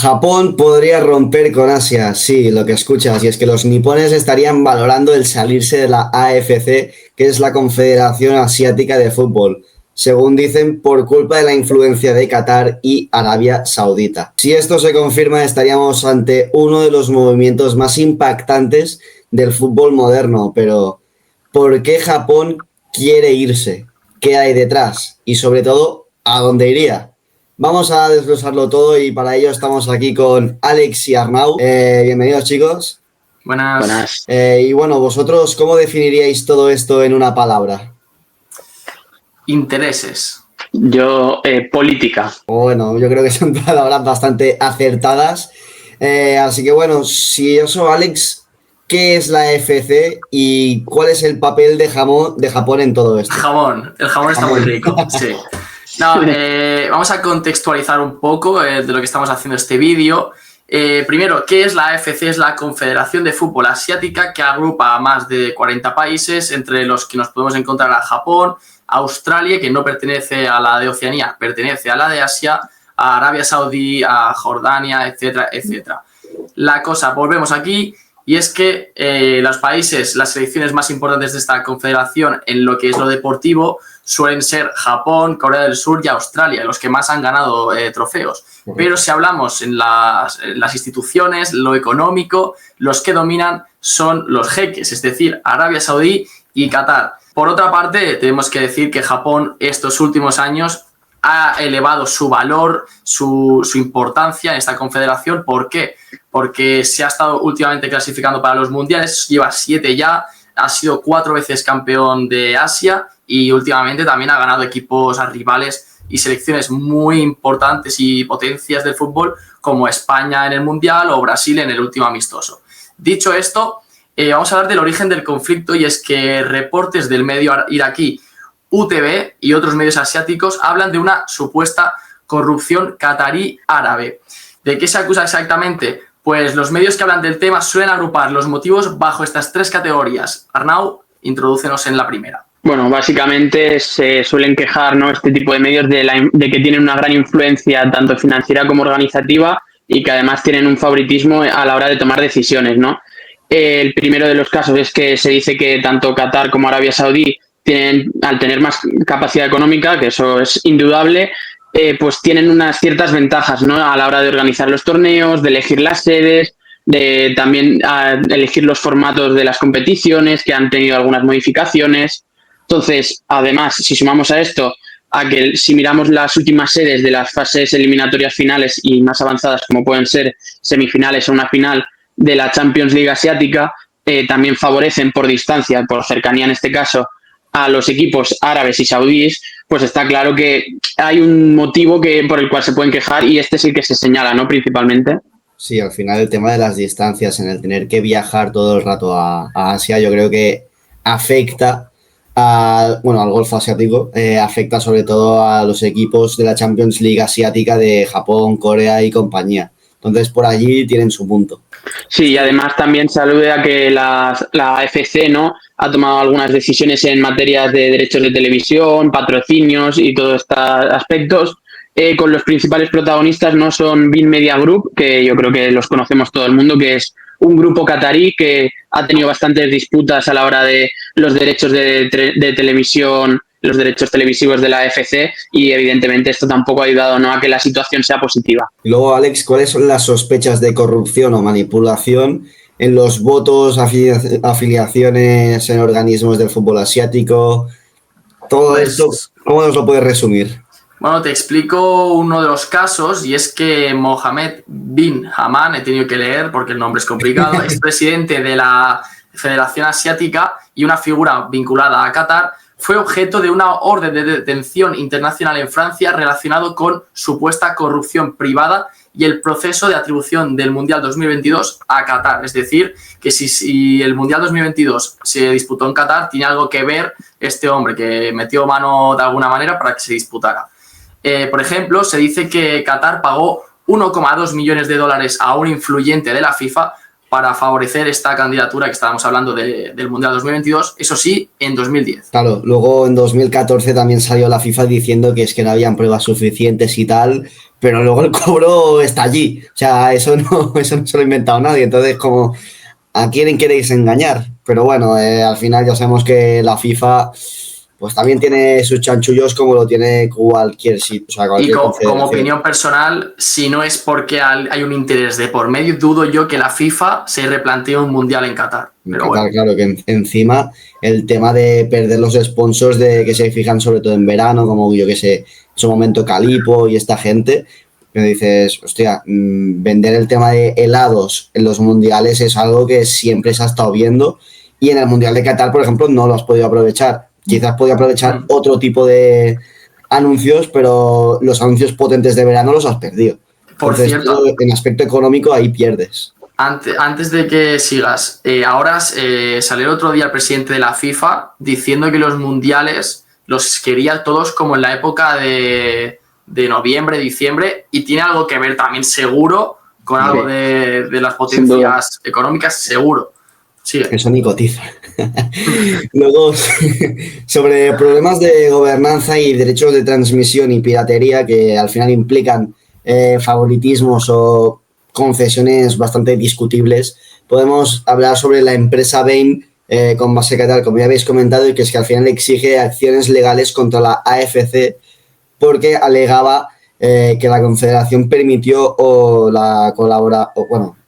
Japón podría romper con Asia, sí, lo que escuchas, y es que los nipones estarían valorando el salirse de la AFC, que es la Confederación Asiática de Fútbol, según dicen, por culpa de la influencia de Qatar y Arabia Saudita. Si esto se confirma, estaríamos ante uno de los movimientos más impactantes del fútbol moderno, pero ¿por qué Japón quiere irse? ¿Qué hay detrás? Y sobre todo, ¿a dónde iría? Vamos a desglosarlo todo y para ello estamos aquí con Alex y Arnau. Bienvenidos, chicos. Buenas. Y bueno, vosotros, ¿cómo definiríais todo esto en una palabra? Intereses. Yo, política. Bueno, yo creo que son palabras bastante acertadas. Así que bueno, si yo soy Alex, ¿qué es la AFC y cuál es el papel de Japón en todo esto? El jamón está muy rico, sí. No, vamos a contextualizar un poco de lo que estamos haciendo este vídeo. Primero, ¿qué es la AFC? Es la Confederación de Fútbol Asiática que agrupa a más de 40 países, entre los que nos podemos encontrar a Japón, Australia, que no pertenece a la de Oceanía, pertenece a la de Asia, a Arabia Saudí, a Jordania, etcétera, etcétera. La cosa, volvemos aquí, y es que los países, las selecciones más importantes de esta confederación en lo que es lo deportivo suelen ser Japón, Corea del Sur y Australia, los que más han ganado trofeos. Pero si hablamos en las instituciones, lo económico, los que dominan son los jeques, es decir, Arabia Saudí y Qatar. Por otra parte, tenemos que decir que Japón estos últimos años ha elevado su valor, su importancia en esta confederación. ¿Por qué? Porque se ha estado últimamente clasificando para los mundiales, lleva 7 ya, ha sido 4 veces campeón de Asia y últimamente también ha ganado equipos a rivales y selecciones muy importantes y potencias del fútbol como España en el Mundial o Brasil en el último amistoso. Dicho esto, vamos a hablar del origen del conflicto, y es que reportes del medio iraquí UTV y otros medios asiáticos hablan de una supuesta corrupción catarí árabe. ¿De qué se acusa exactamente? Pues los medios que hablan del tema suelen agrupar los motivos bajo estas 3 categorías. Arnau, introdúcenos en la primera. Bueno, básicamente se suelen quejar, ¿no?, este tipo de medios de que tienen una gran influencia tanto financiera como organizativa y que además tienen un favoritismo a la hora de tomar decisiones, ¿no? El primero de los casos es que se dice que tanto Qatar como Arabia Saudí al tener más capacidad económica, que eso es indudable, pues tienen unas ciertas ventajas, ¿no?, a la hora de organizar los torneos, de elegir las sedes, de también elegir los formatos de las competiciones, que han tenido algunas modificaciones. Entonces, además, si sumamos a esto a que si miramos las últimas sedes de las fases eliminatorias finales y más avanzadas, como pueden ser semifinales o una final de la Champions League asiática, también favorecen por distancia, por cercanía en este caso, a los equipos árabes y saudíes, pues está claro que hay un motivo por el cual se pueden quejar, y este es el que se señala, ¿no?, principalmente. Sí, al final el tema de las distancias, en el tener que viajar todo el rato a Asia, yo creo que afecta al Golfo Asiático, afecta sobre todo a los equipos de la Champions League asiática de Japón, Corea y compañía. Entonces, por allí tienen su punto. Sí, y además también se alude a que la AFC, ¿no?, ha tomado algunas decisiones en materia de derechos de televisión, patrocinios y todos estos aspectos, con los principales protagonistas no son Bein Media Group, que yo creo que los conocemos todo el mundo, que es un grupo catarí que ha tenido bastantes disputas a la hora de los derechos de televisión, los derechos televisivos de la AFC, y evidentemente esto tampoco ha ayudado, ¿no?, a que la situación sea positiva. Luego, Alex, ¿cuáles son las sospechas de corrupción o manipulación en los votos, afiliaciones en organismos del fútbol asiático? Todo esto, ¿cómo nos lo puedes resumir? Bueno, te explico uno de los casos, y es que Mohammed bin Haman, he tenido que leer porque el nombre es complicado, es presidente de la Federación Asiática y una figura vinculada a Qatar, fue objeto de una orden de detención internacional en Francia relacionado con supuesta corrupción privada y el proceso de atribución del Mundial 2022 a Qatar. Es decir, que si el Mundial 2022 se disputó en Qatar, tiene algo que ver este hombre que metió mano de alguna manera para que se disputara. Por ejemplo, se dice que Qatar pagó $1,2 millones a un influyente de la FIFA para favorecer esta candidatura que estábamos hablando del Mundial 2022, eso sí, en 2010. Claro, luego en 2014 también salió la FIFA diciendo que es que no habían pruebas suficientes y tal, pero luego el cobro está allí. O sea, eso no se lo ha inventado nadie. Entonces, como, ¿a quién queréis engañar? Pero bueno, al final ya sabemos que la FIFA pues también tiene sus chanchullos como lo tiene cualquier sitio. O sea, cualquier como opinión personal, si no es porque hay un interés de por medio, dudo yo que la FIFA se replantee un mundial en Qatar. Pero bueno. Claro, que encima el tema de perder los sponsors de que se fijan sobre todo en verano, como yo que sé, en su momento Calipo y esta gente, que dices, hostia, vender el tema de helados en los mundiales es algo que siempre se ha estado viendo y en el Mundial de Qatar, por ejemplo, no lo has podido aprovechar. Quizás podía aprovechar otro tipo de anuncios, pero los anuncios potentes de verano los has perdido. Por cierto, en aspecto económico ahí pierdes. Antes de que sigas, ahora salió el otro día el presidente de la FIFA diciendo que los mundiales los quería todos como en la época de noviembre, diciembre, y tiene algo que ver también seguro con algo de las potencias económicas, seguro. Sí. Eso ni cotiza. Luego, sobre problemas de gobernanza y derechos de transmisión y piratería que al final implican favoritismos o concesiones bastante discutibles, podemos hablar sobre la empresa Bain con base Qatar, como ya habéis comentado, y que es que al final exige acciones legales contra la AFC porque alegaba que la Confederación permitió o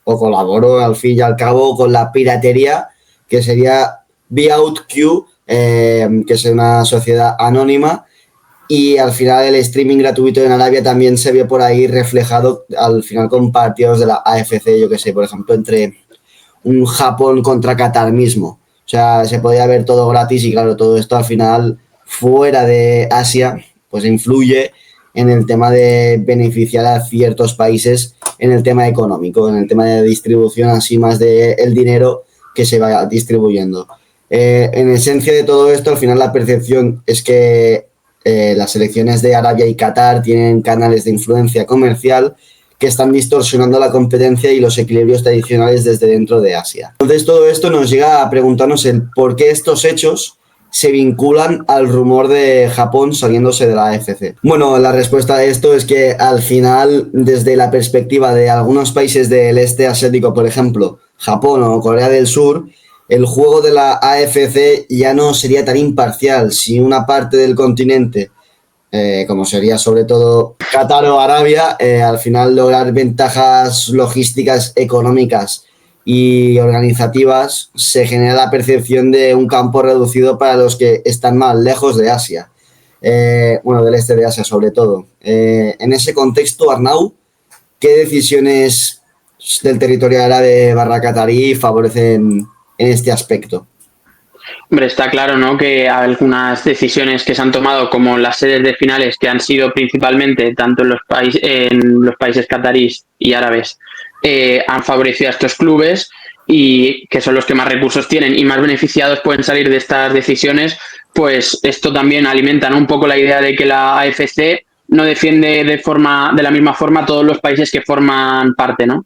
colaboró al fin y al cabo con la piratería, que sería BeOutQ, que es una sociedad anónima, y al final el streaming gratuito en Arabia también se vio por ahí reflejado al final con partidos de la AFC, yo que sé, por ejemplo, entre un Japón contra Qatar mismo. O sea, se podía ver todo gratis y claro, todo esto al final fuera de Asia pues influye en el tema de beneficiar a ciertos países en el tema económico, en el tema de distribución, así más del dinero que se va distribuyendo. En esencia de todo esto, al final la percepción es que las selecciones de Arabia y Qatar tienen canales de influencia comercial que están distorsionando la competencia y los equilibrios tradicionales desde dentro de Asia. Entonces todo esto nos llega a preguntarnos el por qué estos hechos se vinculan al rumor de Japón saliéndose de la AFC. Bueno, la respuesta a esto es que al final, desde la perspectiva de algunos países del este asiático, por ejemplo, Japón o Corea del Sur, el juego de la AFC ya no sería tan imparcial si una parte del continente, como sería sobre todo Qatar o Arabia, al final lograr ventajas logísticas, económicas y organizativas, se genera la percepción de un campo reducido para los que están más lejos de Asia. Del este de Asia sobre todo. En ese contexto, Arnau, ¿qué decisiones del territorio árabe / catarí favorecen en este aspecto? Hombre, está claro, ¿no?, que algunas decisiones que se han tomado, como las sedes de finales, que han sido principalmente tanto en los países catarís y árabes, han favorecido a estos clubes y que son los que más recursos tienen y más beneficiados pueden salir de estas decisiones. Pues esto también alimenta, ¿no?, un poco la idea de que la AFC no defiende de la misma forma a todos los países que forman parte, ¿no?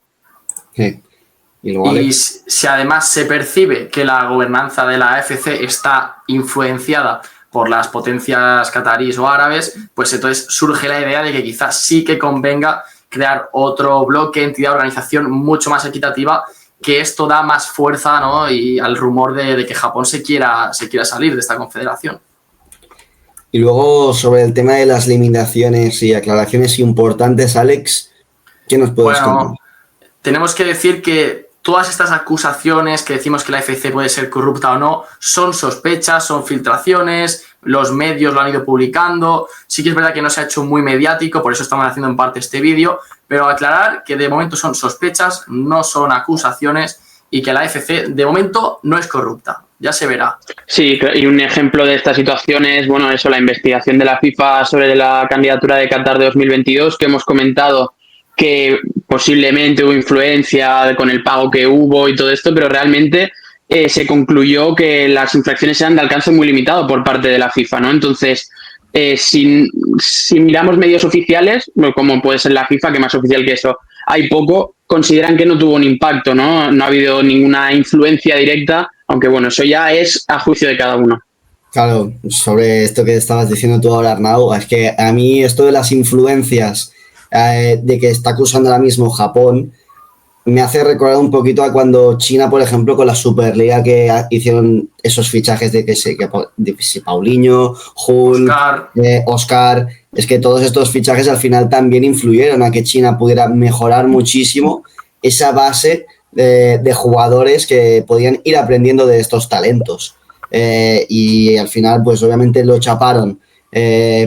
Sí. Y si además se percibe que la gobernanza de la AFC está influenciada por las potencias cataríes o árabes, pues entonces surge la idea de que quizás sí que convenga crear otro bloque, entidad, organización mucho más equitativa, que esto da más fuerza, ¿no?, y al rumor de que Japón se quiera salir de esta confederación. Y luego sobre el tema de las limitaciones y aclaraciones importantes, Alex, ¿qué nos puedes contar? Tenemos que decir que todas estas acusaciones que decimos que la AFC puede ser corrupta o no, son sospechas, son filtraciones, los medios lo han ido publicando. Sí que es verdad que no se ha hecho muy mediático, por eso estamos haciendo en parte este vídeo, pero aclarar que de momento son sospechas, no son acusaciones, y que la AFC de momento no es corrupta. Ya se verá. Sí, y un ejemplo de esta situación es, la investigación de la FIFA sobre la candidatura de Qatar de 2022, que hemos comentado que posiblemente hubo influencia con el pago que hubo y todo esto, pero realmente se concluyó que las infracciones eran de alcance muy limitado por parte de la FIFA, ¿no? Entonces, si miramos medios oficiales, como puede ser la FIFA, que más oficial que eso, hay poco, consideran que no tuvo un impacto, ¿no? No ha habido ninguna influencia directa, aunque bueno, eso ya es a juicio de cada uno. Claro, sobre esto que estabas diciendo tú ahora, Arnau, es que a mí esto de las influencias de que está acusando ahora mismo Japón me hace recordar un poquito a cuando China, por ejemplo, con la Superliga que hicieron esos fichajes de Paulinho, Hulk, Oscar, es que todos estos fichajes al final también influyeron a que China pudiera mejorar muchísimo esa base de jugadores que podían ir aprendiendo de estos talentos. Y al final, pues obviamente lo chaparon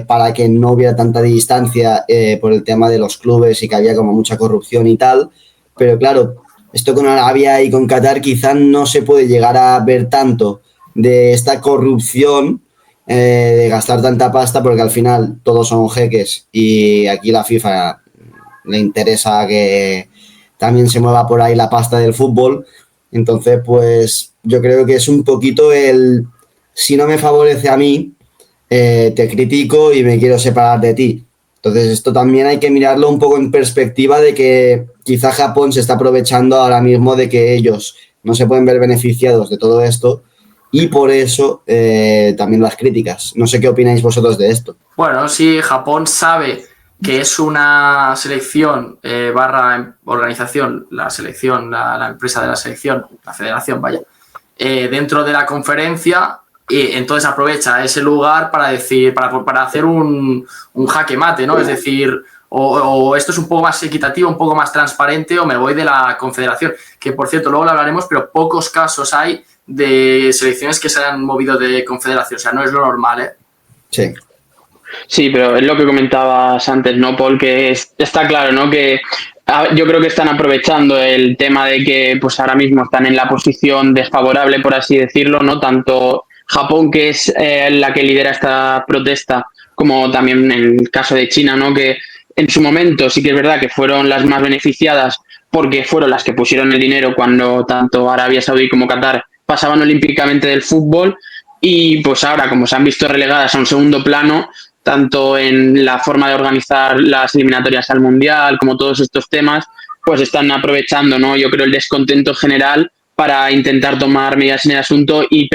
para que no hubiera tanta distancia por el tema de los clubes y que había como mucha corrupción y tal. Pero claro, esto con Arabia y con Qatar quizás no se puede llegar a ver tanto de esta corrupción, de gastar tanta pasta, porque al final todos son jeques y aquí la FIFA le interesa que también se mueva por ahí la pasta del fútbol. Entonces, pues yo creo que es un poquito si no me favorece a mí, te critico y me quiero separar de ti. Entonces, esto también hay que mirarlo un poco en perspectiva de que quizá Japón se está aprovechando ahora mismo de que ellos no se pueden ver beneficiados de todo esto y por eso también las críticas. No sé qué opináis vosotros de esto. Bueno, sí, Japón sabe que es una selección barra organización, la selección, la empresa de la selección, la federación, vaya, dentro de la conferencia, y entonces aprovecha ese lugar para decir, para hacer un jaque mate, ¿no? Es decir, o esto es un poco más equitativo, un poco más transparente, o me voy de la confederación, que por cierto luego lo hablaremos, pero pocos casos hay de selecciones que se hayan movido de confederación, o sea, no es lo normal, ¿eh? Sí. Sí, pero es lo que comentabas antes, ¿no, Paul? Que está claro, ¿no? Que yo creo que están aprovechando el tema de que pues ahora mismo están en la posición desfavorable, por así decirlo, ¿no? Tanto Japón, que es la que lidera esta protesta, como también en el caso de China, ¿no? Que en su momento sí que es verdad que fueron las más beneficiadas porque fueron las que pusieron el dinero cuando tanto Arabia Saudí como Qatar pasaban olímpicamente del fútbol y pues ahora, como se han visto relegadas a un segundo plano, tanto en la forma de organizar las eliminatorias al Mundial como todos estos temas, pues están aprovechando, ¿no? Yo creo el descontento general para intentar tomar medidas en el asunto y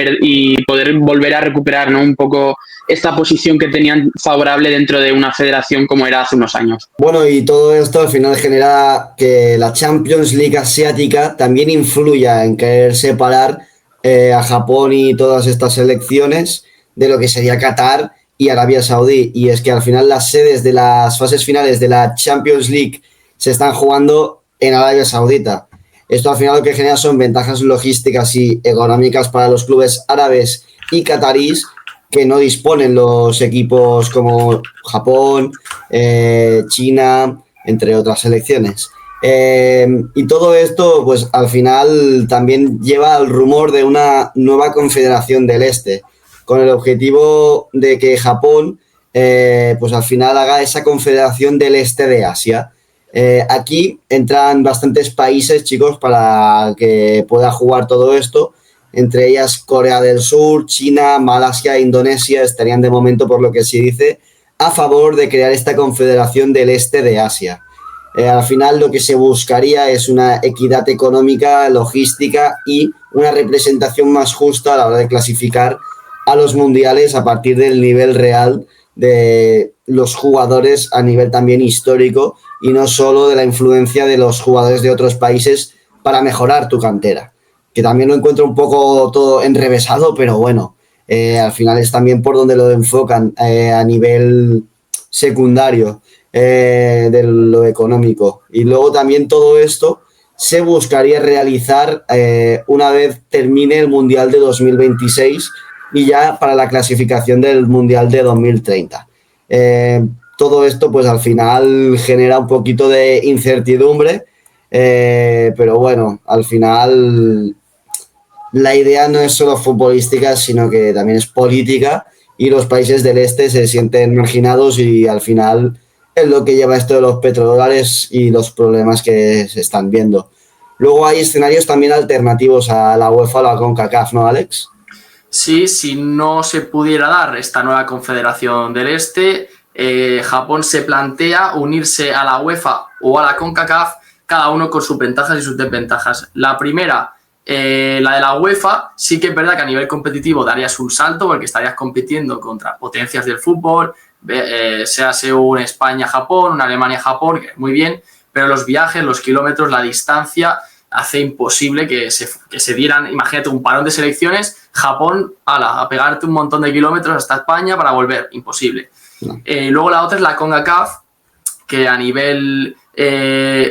poder volver a recuperar, ¿no? Un poco esta posición que tenían favorable dentro de una federación como era hace unos años. Bueno, y todo esto al final genera que la Champions League asiática también influya en querer separar a Japón y todas estas selecciones de lo que sería Qatar y Arabia Saudí. Y es que al final las sedes de las fases finales de la Champions League se están jugando en Arabia Saudita. Esto al final lo que genera son ventajas logísticas y económicas para los clubes árabes y catarís que no disponen los equipos como Japón, China, entre otras selecciones. Y todo esto, pues al final también lleva al rumor de una nueva confederación del Este, con el objetivo de que Japón, pues al final haga esa confederación del Este de Asia. Aquí entran bastantes países, chicos, para que pueda jugar todo esto. Entre ellas Corea del Sur, China, Malasia e Indonesia estarían de momento, por lo que se dice, a favor de crear esta confederación del Este de Asia. Al final lo que se buscaría es una equidad económica, logística y una representación más justa a la hora de clasificar a los mundiales a partir del nivel real de los jugadores a nivel también histórico y no solo de la influencia de los jugadores de otros países para mejorar tu cantera. Que también lo encuentro un poco todo enrevesado, pero bueno, al final es también por donde lo enfocan a nivel secundario de lo económico. Y luego también todo esto se buscaría realizar una vez termine el Mundial de 2026 y ya para la clasificación del Mundial de 2030. Todo esto pues al final genera un poquito de incertidumbre, pero bueno, al final la idea no es solo futbolística, sino que también es política y los países del este se sienten marginados y al final es lo que lleva esto de los petrodólares y los problemas que se están viendo. Luego hay escenarios también alternativos a la UEFA o la CONCACAF, ¿no, Alex? Sí, si no se pudiera dar esta nueva confederación del Este, Japón se plantea unirse a la UEFA o a la CONCACAF cada uno con sus ventajas y sus desventajas. La primera, la de la UEFA, sí que es verdad que a nivel competitivo darías un salto porque estarías compitiendo contra potencias del fútbol, sea un España-Japón, un Alemania-Japón, que muy bien, pero los viajes, los kilómetros, la distancia hace imposible que se dieran, imagínate, un parón de selecciones, Japón, a pegarte un montón de kilómetros hasta España para volver, imposible. No. Luego la otra es la CONCACAF, que a nivel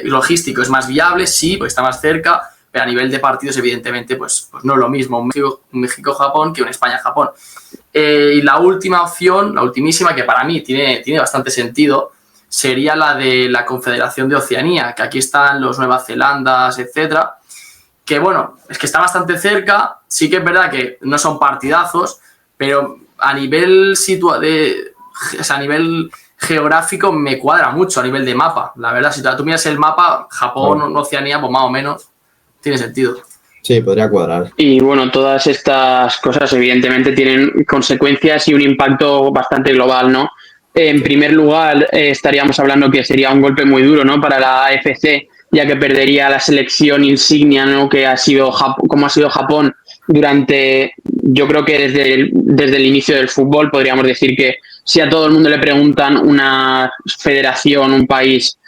logístico es más viable, sí, porque está más cerca, pero a nivel de partidos, evidentemente, pues no es lo mismo un México-Japón que un España-Japón. Y la última opción, la ultimísima, que para mí tiene bastante sentido, sería la de la Confederación de Oceanía, que aquí están los Nueva Zelandas, etcétera, que bueno, es que está bastante cerca, sí que es verdad que no son partidazos, pero a nivel a nivel geográfico me cuadra mucho a nivel de mapa. La verdad, si tú miras el mapa, Japón, Oceanía, pues más o menos tiene sentido. Sí, podría cuadrar. Y bueno, todas estas cosas evidentemente tienen consecuencias y un impacto bastante global, ¿no? En primer lugar, estaríamos hablando que sería un golpe muy duro, ¿no?, para la AFC, ya que perdería la selección insignia, ¿no?, que ha sido como ha sido Japón durante, yo creo que desde el inicio del fútbol. Podríamos decir que si a todo el mundo le preguntan una federación, un país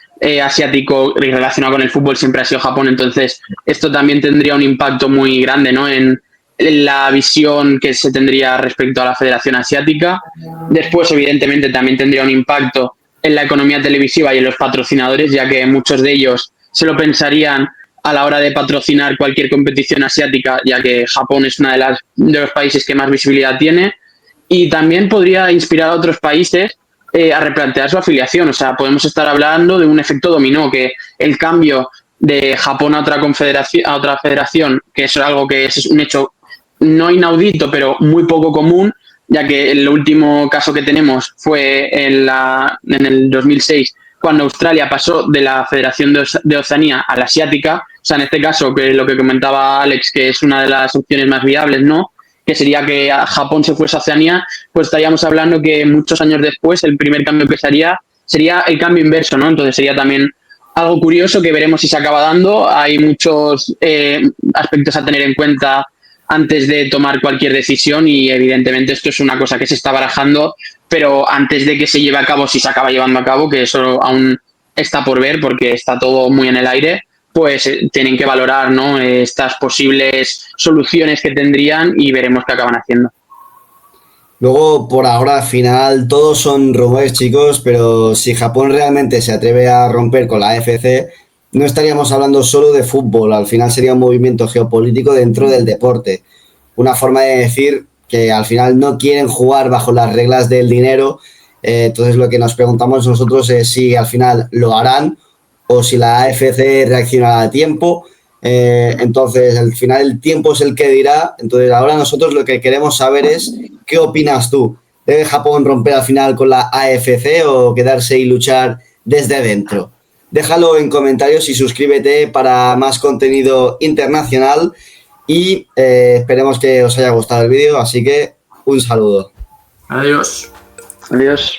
asiático relacionado con el fútbol, siempre ha sido Japón. Entonces esto también tendría un impacto muy grande, ¿no?, en la visión que se tendría respecto a la Federación Asiática. Después, evidentemente, también tendría un impacto en la economía televisiva y en los patrocinadores, ya que muchos de ellos se lo pensarían a la hora de patrocinar cualquier competición asiática, ya que Japón es uno de los países que más visibilidad tiene. Y también podría inspirar a otros países a replantear su afiliación. O sea, podemos estar hablando de un efecto dominó, que el cambio de Japón a otra federación, que es algo que es un hecho no inaudito, pero muy poco común, ya que el último caso que tenemos fue en el 2006, cuando Australia pasó de la Federación de Oceanía a la Asiática. O sea, en este caso, que lo que comentaba Alex, que es una de las opciones más viables, ¿no?, que sería que Japón se fuese a Oceanía, pues estaríamos hablando que muchos años después el primer cambio que se haría sería el cambio inverso, ¿no? Entonces sería también algo curioso que veremos si se acaba dando. Hay muchos aspectos a tener en cuenta antes de tomar cualquier decisión y evidentemente esto es una cosa que se está barajando, pero antes de que se lleve a cabo, si se acaba llevando a cabo, que eso aún está por ver porque está todo muy en el aire, pues tienen que valorar, ¿no?, estas posibles soluciones que tendrían y veremos qué acaban haciendo. Luego, por ahora, al final, todos son rumores, chicos, pero si Japón realmente se atreve a romper con la AFC, no estaríamos hablando solo de fútbol, al final sería un movimiento geopolítico dentro del deporte. Una forma de decir que al final no quieren jugar bajo las reglas del dinero. Entonces lo que nos preguntamos nosotros es si al final lo harán o si la AFC reaccionará a tiempo. Entonces al final el tiempo es el que dirá. Entonces ahora nosotros lo que queremos saber es ¿qué opinas tú? ¿Debe Japón romper al final con la AFC o quedarse y luchar desde dentro? Déjalo en comentarios y suscríbete para más contenido internacional y esperemos que os haya gustado el vídeo, así que un saludo. Adiós. Adiós.